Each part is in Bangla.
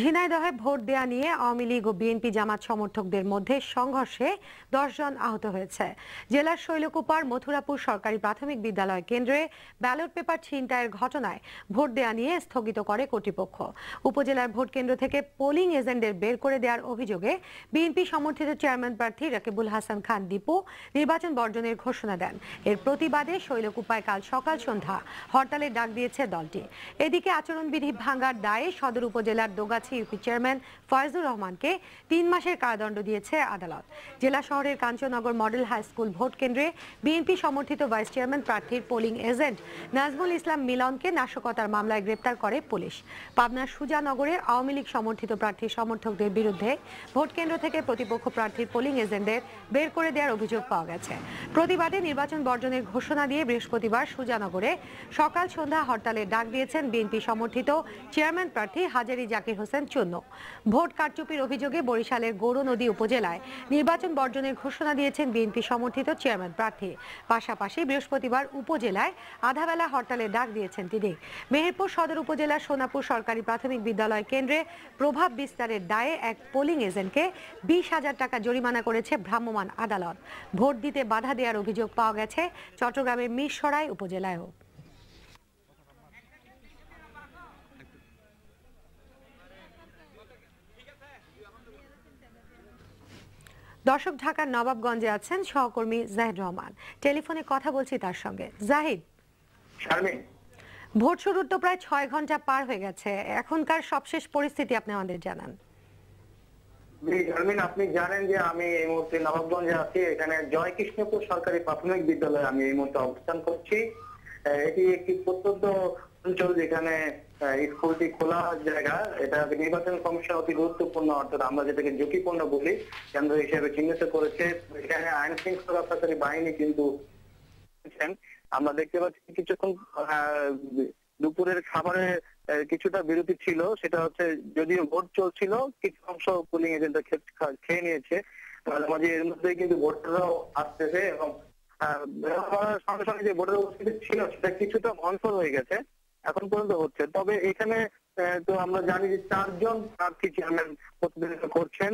ঝিনাইদহে ভোট দেয়া নিয়ে আওয়ামী লীগ ও বিএনপি জামাত সমর্থকদের মধ্যে সংঘর্ষে ১০ জন আহত হয়েছে। জেলার শৈলকুপার মথুরাপুর সরকারি প্রাথমিক বিদ্যালয় কেন্দ্রে ব্যালট পেপার ছিনতাইয়ের ঘটনায় ভোট দেয়া নিয়ে স্থগিত করে কর্তৃপক্ষ। উপজেলার ভোট কেন্দ্র থেকে পোলিং এজেন্টদের বের করে দেওয়ার অভিযোগে বিএনপি সমর্থিত চেয়ারম্যান প্রার্থী রাকিবুল হাসান খান দীপু নির্বাচন বর্জনের ঘোষণা দেন। এর প্রতিবাদে শৈলকুপায় কাল সকাল সন্ধ্যা হরতালের ডাক দিয়েছে দলটি। এদিকে আচরণবিধি ভাঙার দায়ে সদর উপজেলার দোগাছি ইউপি চেয়ারম্যান ফয়জুর রহমানকে ৩ মাসের কারাদণ্ড দিয়েছে আদালত। জেলা শহরের Kanchannagar model high school vote কেন্দ্রে বিএনপি সমর্থিত ভাইস চেয়ারম্যান প্রার্থীর পোলিং এজেন্ট নাজমুল ইসলাম মিলনকে নাশকতার মামলায় গ্রেপ্তার করে পুলিশ। পাবনার সুজানগরে আওয়ামী লীগ সমর্থিত প্রার্থীর সমর্থকদের বিরুদ্ধে ভোট কেন্দ্র থেকে প্রতিপক্ষ প্রার্থীর পোলিং এজেন্টদের বের করে দেওয়ার অভিযোগ পাওয়া গেছে। প্রতিবাদে নির্বাচন বর্জনের ঘোষণা দিয়ে বৃহস্পতিবার সুজানগরে সকাল সন্ধ্যা হরতালের ডাক দিয়েছেন বিএনপি সমর্থিত চেয়ারম্যান প্রার্থী হাজারী জাকির হোসেন চুন্নু। ভোট কারচুপির অভিযোগে বরিশালের গৌরনদী উপজেলায় নির্বাচন বর্জনের ঘোষণা দিয়েছেন বিএনপি সমর্থিত চেয়ারম্যান প্রার্থী। পাশাপাশি বৃহস্পতিবার উপজেলায় আধাবেলা হরতালের ডাক দিয়েছেন তিনি। মেহেরপুর সদর উপজেলার সোনাপুর সরকারি প্রাথমিক বিদ্যালয় কেন্দ্রে প্রভাব বিস্তারের দায়ে এক পোলিং এজেন্টকে ২০,০০০ টাকা জরিমানা করেছে ভ্রাম্যমাণ আদালত। ভোট দিতে বাধা দেওয়ার অভিযোগ পাওয়া গেছে চট্টগ্রামের মিরসরাই উপজেলায়ও। দর্শক, ঢাকার নবাবগঞ্জে আছেন সহকর্মী জাহিদ রহমান। টেলিফোনে কথা বলছি তার সঙ্গে। জাহিদ, ভোট শুরুর তো প্রায় ৬ ঘন্টা পার হয়ে গেছে, এখনকার সবশেষ পরিস্থিতি আপনি আমাদের জানান। আপনি জানেন যে আমি এই মুহূর্তে নবাবগঞ্জে আছি। এখানে জয়কৃষ্ণপুর সরকারি প্রাথমিক বিদ্যালয়ে আমি এই মুহূর্তে অবস্থান করছি। এটি একটি প্রত্যন্ত অঞ্চল যেখানে স্কুলটি খোলা জায়গা। এটা নির্বাচন কমিশন অতি গুরুত্বপূর্ণ, অর্থাৎ আমরা যেটাকে ঝুঁকিপূর্ণ বলি, কেন্দ্র হিসেবে চিহ্নিত করেছে। এখানে আইন শৃঙ্খলা রক্ষাকারী বাহিনী কিন্তু আমরা দেখতে পাচ্ছি কিছুক্ষণ দুপুরের খাবারে কিছুটা বিরতি ছিল, সেটা হচ্ছে যদিও ভোট চলছিল কিছু অংশ পোলিং এজেন্টরা খেয়ে নিয়েছে, মাঝে এর মধ্যে কিন্তু ভোটাররাও আসতেছে এবং সঙ্গে সঙ্গে যে ভোটের উপস্থিতি ছিল সেটা কিছুটা মন্থর হয়ে গেছে এখন পর্যন্ত হচ্ছে। তবে এখানে তো আমরা জানি যে ৪ জন প্রার্থী চেয়ারম্যান প্রতিনিধিত্ব করছেন।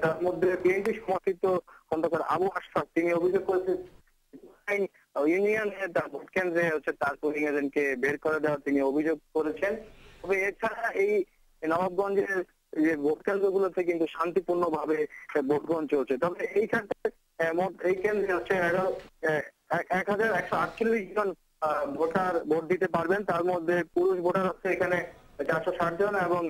তার মধ্যে বিএনপি সমর্থিত খন্দকার আবু আশরাফ তিনি অভিযোগ করেছেন ইউনিয়নের ভোট কেন্দ্রে হচ্ছে তার পোলিং এজেন্টকে বের করে দেওয়া তিনি অভিযোগ করেছেন। তবে এছাড়া এই নবাবগঞ্জের যে ভোট কেন্দ্রগুলোতে কিন্তু শান্তিপূর্ণ ভাবে ভোট গ্রহণ চলছে। তবে এইখানে এই কেন্দ্রে হচ্ছে ১,১৪৮ জন ভোটার ভোট দিতে পারবেন। তার মধ্যে পুরুষ ভোটার হচ্ছে এখানে ৪৬০ জন এবং